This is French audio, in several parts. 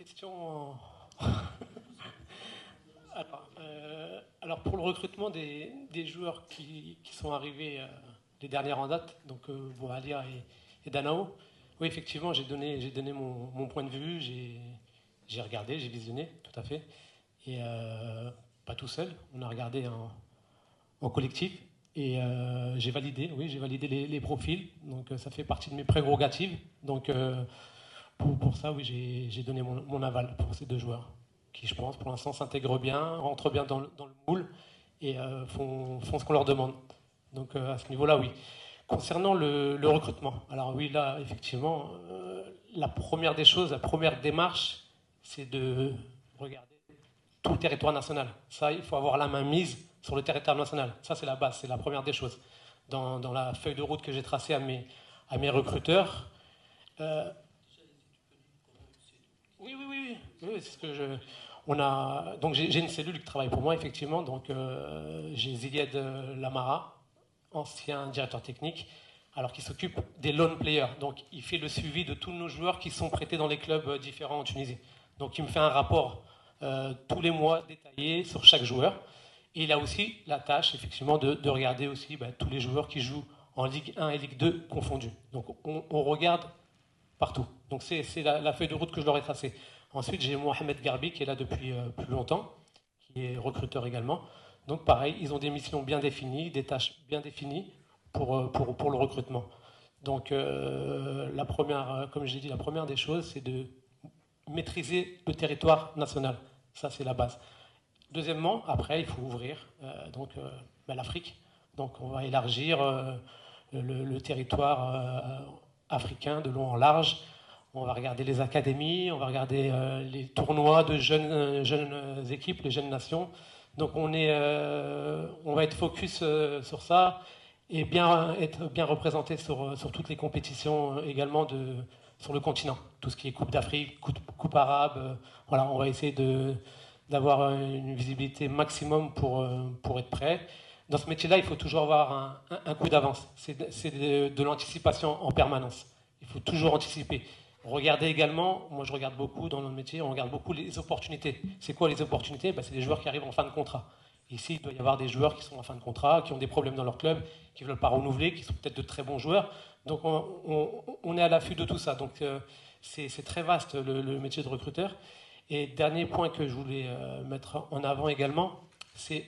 question. Alors, pour le recrutement des joueurs qui sont arrivés les dernières en date, donc Bouhalia et Danao, oui, effectivement, j'ai donné mon point de vue, j'ai regardé, j'ai visionné, tout à fait. Et pas tout seul, on a regardé en collectif. Et j'ai validé, oui, j'ai validé les profils. Donc ça fait partie de mes prérogatives. Donc pour ça, oui, j'ai donné mon aval pour ces deux joueurs qui, je pense, pour l'instant, s'intègrent bien, rentrent bien dans le moule et font ce qu'on leur demande. Donc à ce niveau-là, oui. Concernant le recrutement, alors oui, là, effectivement, la première des choses, la première démarche, c'est de regarder tout le territoire national. Ça, il faut avoir la main mise sur le territoire national. Ça, c'est la base, c'est la première des choses. Dans la feuille de route que j'ai tracée à mes recruteurs, euh, oui, oui, oui, oui, oui, c'est ce que je. Donc j'ai une cellule qui travaille pour moi, effectivement. Donc j'ai Ziad Lamara, ancien directeur technique, alors qui s'occupe des loan players. Donc il fait le suivi de tous nos joueurs qui sont prêtés dans les clubs différents en Tunisie. Donc il me fait un rapport tous les mois détaillé sur chaque joueur. Et il a aussi la tâche, effectivement, de regarder aussi tous les joueurs qui jouent en Ligue 1 et Ligue 2 confondus. Donc on regarde partout. Donc c'est la feuille de route que je leur ai tracée. Ensuite, j'ai Mohamed Garbi qui est là depuis plus longtemps, qui est recruteur également. Donc pareil, ils ont des missions bien définies, des tâches bien définies pour le recrutement. Donc la première, comme j'ai dit, la première des choses, c'est de maîtriser le territoire national. Ça, c'est la base. Deuxièmement, après, il faut ouvrir l'Afrique. Donc on va élargir le territoire africain de long en large. On va regarder les académies, on va regarder les tournois de jeunes équipes, les jeunes nations. Donc on va être focus sur ça et être bien représenté sur toutes les compétitions également sur le continent. Tout ce qui est Coupe d'Afrique, Coupe arabe, voilà, on va essayer d'avoir une visibilité maximum pour être prêt. Dans ce métier-là, il faut toujours avoir un coup d'avance. C'est de l'anticipation en permanence. Il faut toujours anticiper. Regardez également, moi je regarde beaucoup dans notre métier, on regarde beaucoup les opportunités. C'est quoi les opportunités? C'est des joueurs qui arrivent en fin de contrat. Ici, il doit y avoir des joueurs qui sont en fin de contrat, qui ont des problèmes dans leur club, qui ne veulent pas renouveler, qui sont peut-être de très bons joueurs. Donc on est à l'affût de tout ça. Donc c'est très vaste le métier de recruteur. Et dernier point que je voulais mettre en avant également, c'est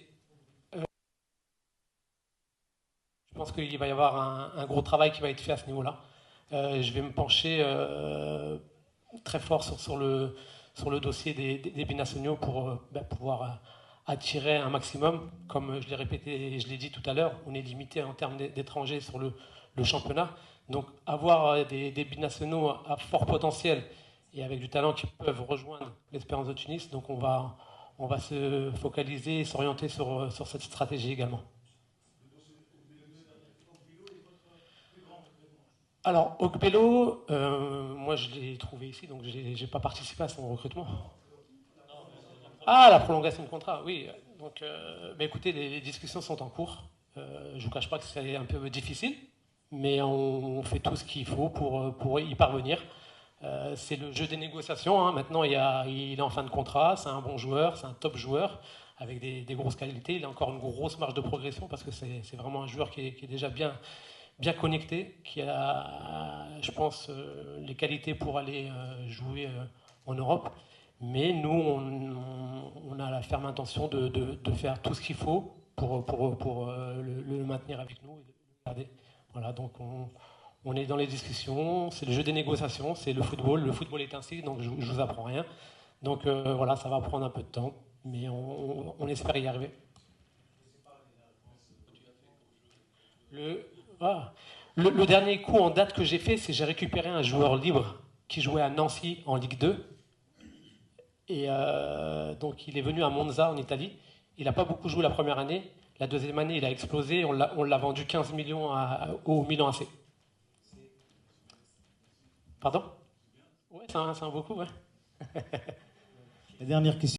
je pense qu'il va y avoir un gros travail qui va être fait à ce niveau-là. Je vais me pencher très fort sur le dossier des binationaux pour pouvoir attirer un maximum. Comme je l'ai répété et je l'ai dit tout à l'heure, on est limité en termes d'étrangers sur le championnat. Donc avoir des binationaux à fort potentiel et avec du talent qui peuvent rejoindre l'Espérance de Tunis. Donc on va se focaliser et s'orienter sur cette stratégie également. Alors, Okpelo, moi je l'ai trouvé ici, donc j'ai pas participé à son recrutement. Ah, la prolongation de contrat, oui. Donc, écoutez, les discussions sont en cours. Je ne vous cache pas que c'est un peu difficile, mais on fait tout ce qu'il faut pour y parvenir. C'est le jeu des négociations, hein. Maintenant, il est en fin de contrat, c'est un bon joueur, c'est un top joueur, avec des grosses qualités. Il a encore une grosse marge de progression parce que c'est vraiment un joueur qui est déjà bien connecté, qui a, je pense, les qualités pour aller jouer en Europe. Mais nous, on a la ferme intention de faire tout ce qu'il faut pour le maintenir avec nous et de le garder. Voilà, donc on est dans les discussions, c'est le jeu des négociations, c'est le football. Le football est ainsi, donc je ne vous apprends rien. Donc voilà, ça va prendre un peu de temps, mais on espère y arriver. Le, ah, le dernier coup en date que j'ai fait, c'est j'ai récupéré un joueur libre qui jouait à Nancy en Ligue 2. Et donc il est venu à Monza en Italie. Il n'a pas beaucoup joué la première année. La deuxième année, il a explosé. On l'a vendu 15 millions au Milan AC. Pardon? Ouais, c'est un beau coup, ouais. La dernière question.